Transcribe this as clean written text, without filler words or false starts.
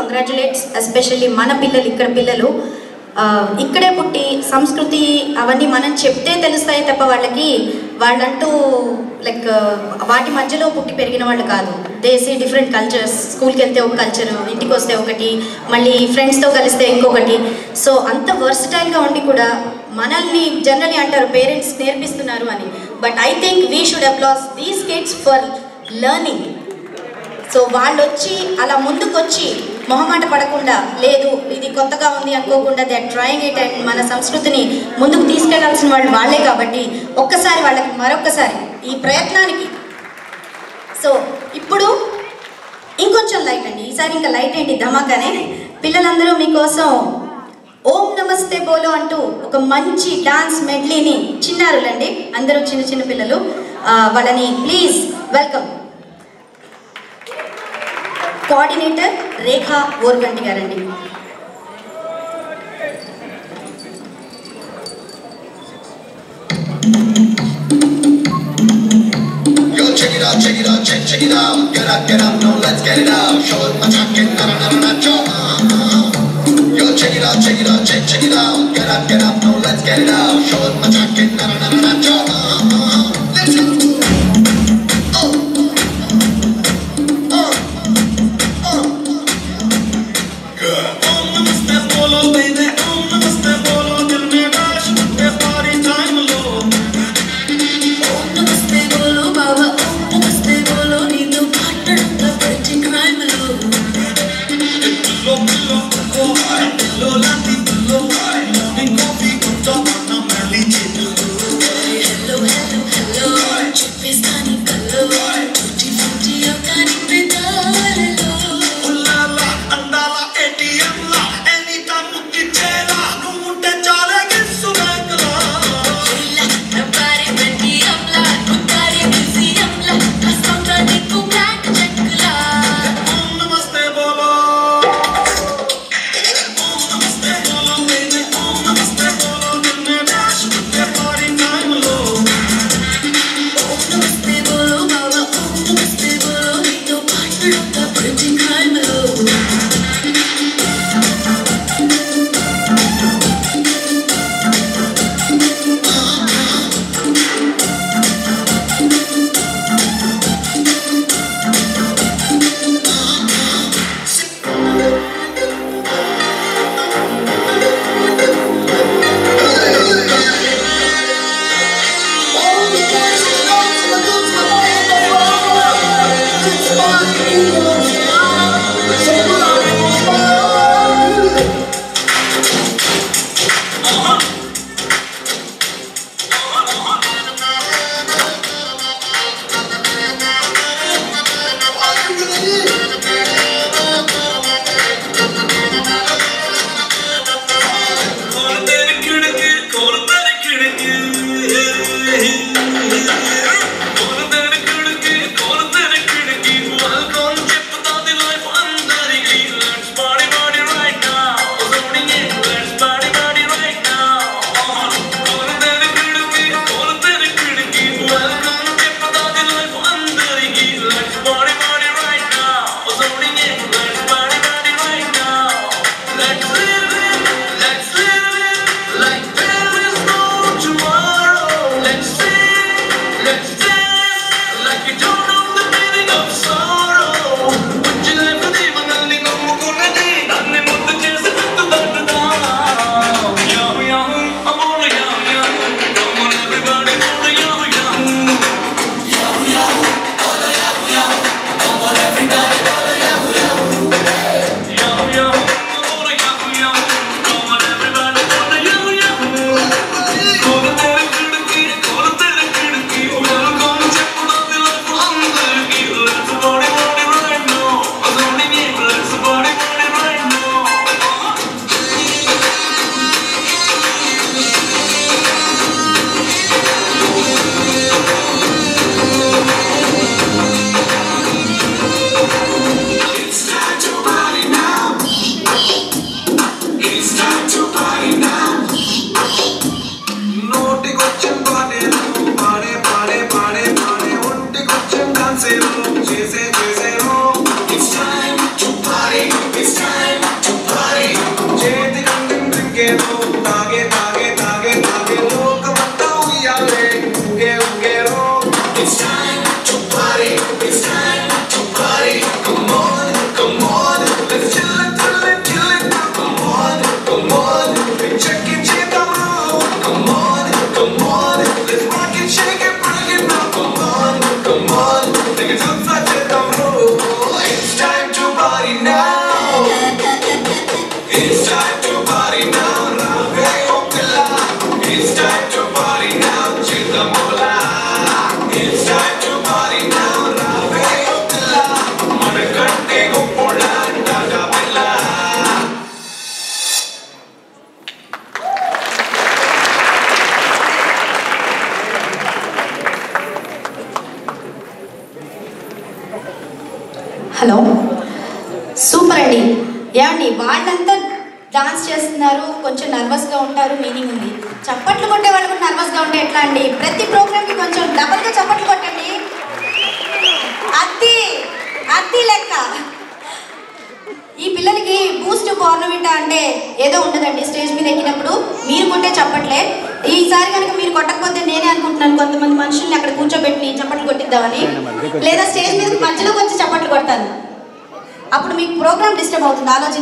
Congratulates especially మన పిల్లలు ఇక్కడ పిల్లలు ఇక్కడే పుట్టి సంస్కృతి అవన్నీ మనం చెప్తే తెలుస్తాయి తప్ప వాళ్ళంటూ లైక్ వాటి మధ్యలో పుట్టి పెరిగిన వాళ్ళు కాదు. They see different cultures. స్కూల్కి వెళ్తే ఒక కల్చరు, ఇంటికి వస్తే ఒకటి, మళ్ళీ ఫ్రెండ్స్తో కలిస్తే ఇంకొకటి. సో అంత వర్సటైల్గా ఉండి కూడా మనల్ని జనరల్లీ అంటారు పేరెంట్స్ నేర్పిస్తున్నారు అని, but I think we should applause these kids for learning. So వాళ్ళు వచ్చి అలా ముందుకొచ్చి మొహమాట పడకుండా, లేదు ఇది కొత్తగా ఉంది అనుకోకుండా they are trying it and మన సంస్కృతిని ముందుకు తీసుకెళ్లాల్సిన వాళ్ళు వాళ్ళే. కాబట్టి ఒక్కసారి వాళ్ళకి మరొక్కసారి ఈ ప్రయత్నానికి. సో ఇప్పుడు ఇంకొంచెం లైట్ అండి, ఈసారి ఇంకా లైట్ ఏంటి ధమాకానే. పిల్లలందరూ మీకోసం ఓం నమస్తే బోలో అంటూ ఒక మంచి డాన్స్ మెడ్లీని, చిన్నారులండి అందరూ చిన్న చిన్న పిల్లలు, వాళ్ళని ప్లీజ్ వెల్కమ్ కోఆర్డినేటర్ రేఖా ఓర్గంటి గారండి. Check it out, check it out, check it out. Get up, no, let's get it out. Show it, my jacket, na-na-na-na-na-cho. Yo, check it out, check it out, check it out. Get up, no, let's get it out. Show it, my jacket, na-na-na-na-na-cho. Let's go. ఏమండి వాళ్ళంతా dance చేస్తున్నారు, కొంచెం నర్వస్గా ఉంటారు, meaning ఉంది. చప్పట్లు కొట్టే వాళ్ళు కూడా నర్వస్గా ఉంటే ఎట్లా అండి? ప్రతి ప్రోగ్రామ్కి కొంచెం డబల్గా చప్పట్లు కొట్టండి. అత్తి లెక్క. ఈ పిల్లలకి బూస్ట్ బోర్నవిటా అంటే ఏదో ఉండదండి. స్టేజ్ మీద ఎక్కినప్పుడు మీరు కొట్టే చప్పట్లే. ఈసారి కనుక మీరు కొట్టకపోతే నేనే అనుకుంటున్నాను కొంతమంది మనుషుల్ని అక్కడ కూర్చోబెట్టి చప్పట్లు కొట్టిద్దామని, లేదా స్టేజ్ మీద మధ్యలోకి వచ్చి చప్పట్లు కొడతాను. అప్పుడు మీకు ప్రోగ్రామ్ డిస్టర్బ్ అవుతుంది. ఆలోచించి